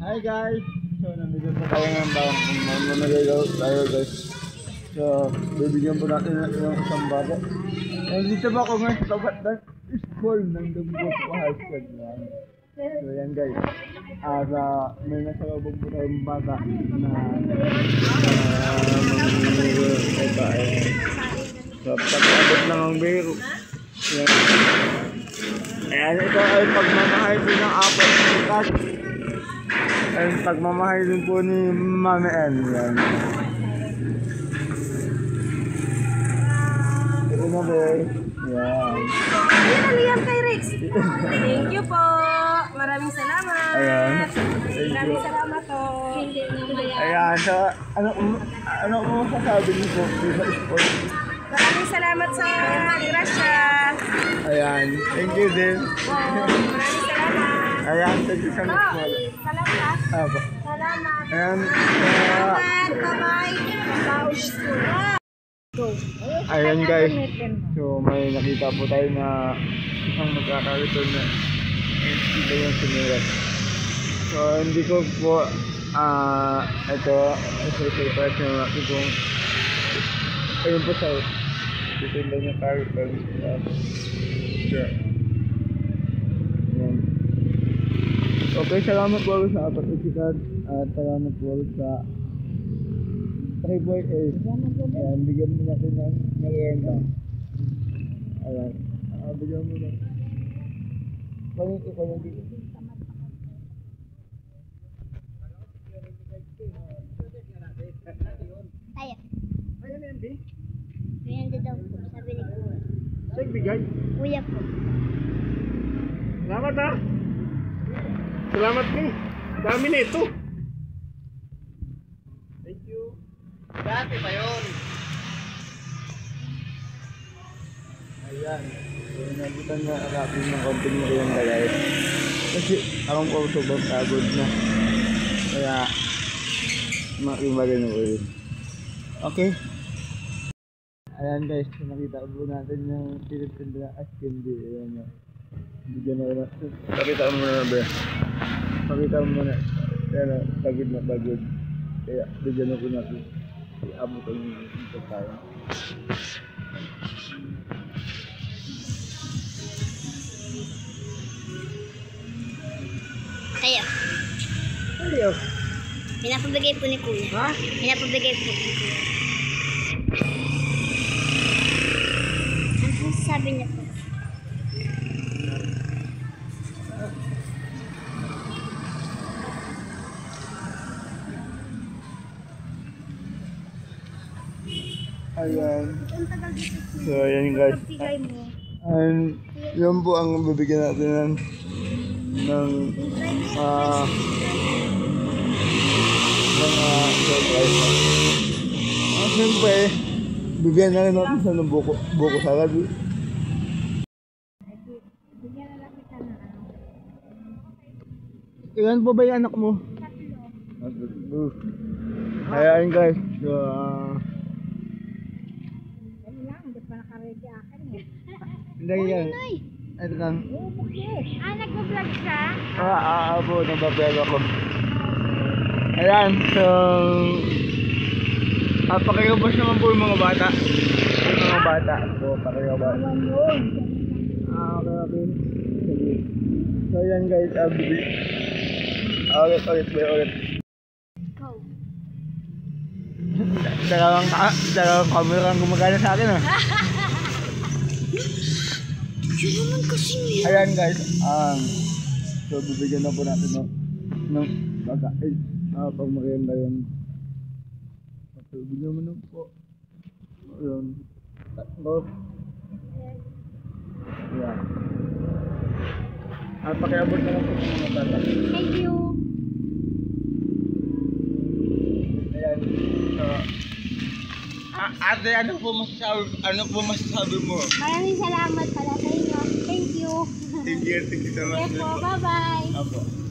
Hi guys! So, nandito pa tayo ng mamagagaw tayo guys. So, bibigyan po natin yung isang bata. Nandito ba ako ngayon sa tapat ng school ng Dumbok High School yan. So, yan guys. May nasa labog po tayong bata na mamagagaw tayo. So, pag-abot lang ang biro. Yan. Ayan, ito ay pagmamahal din ng apat ng kat. Ayan, pagmamahal din po ni Mami N. Yan. Ito na boy. Yan. Ano yan kay Rex? Thank you po. Maraming salamat. Ayan. Maraming salamat po. Ayan, so ano mo masasabi niyo po sa sport? Maraming salamat sa grasya. Ayan, thank you din. Maraming salamat. Ayan, thank you so much po. Salamat. Apo. Salamat. Ayan, Salamat. Bye-bye. ayan guys. So may nakita po tayo na isang magkakaroon na ito yung sinirat. So hindi ko po ito isa-separate yung natin kung ayun po sa titinda niya character. Sure. Ayan. Okay, salamat po sa pag-isikat at salamat po sa Triboy A. Ayan, bigyan mo natin ng merienda. Ayan, bigyan mo na. Paling ito, paling dito. Tayo. Ano na yan, B? Mayanda daw po. Sabi ni Kuya. Sa'yo bigay. Kuya po. Salamat ha. Salamat ni. Dami na ito. Thank you. Dati pa yun. Ayan. So, nabutan na akapin ng konting mo yung galay. Kasi akong po sobrang pagod na. Kaya makima rin ako yun. Okay. Ayan guys, nakita po natin yung tinitindra at candy. Ayan na. Bigyan na rin. Pakita mo muna ba? Pakita mo muna. Ayan na, pagod na pagod. Kaya bigyan na po natin. Iabot ang ito tayo. Tayo. Ayaw. Pinapabigay po ni Kuya. Ha? Pinapabigay po ni Kuya. Ano sabi niya po? Ayan. Ang tagal dito po. So ayan guys. Pagbigay mo. And yun po ang bibigyan natin ng surprise. Siyempre, bibigyan na rin natin sa ng buko salad. Bigyan na lang kita na ano. Ilan po ba yung anak mo? 3. Ayan guys. So, Ano lang, hindi pa naka-ready akin eh. hindi yan. Ito lang. Nagpa-vlog siya? Po, nababelo ako. Ayan, so pakirabas naman po yung mga bata. Yung mga bata. So, pakirabas. Okay. Sige. So, ayan guys, ulit. Go. Dalawang camera ang gumagana sa akin. Yun naman kasi niya. Ayan guys, so bibigyan na po natin ng pagkain. Pag merienda yun. So, bigyan mo na po. Ayun. Go. Ayan. Pakiabot na lang po sa mga bata. Thank you. Ayan. So, ate, ano po masasabi mo? Maraming salamat pala sa inyo. Thank you. Thank you so much. Yes po, bye-bye. Apo.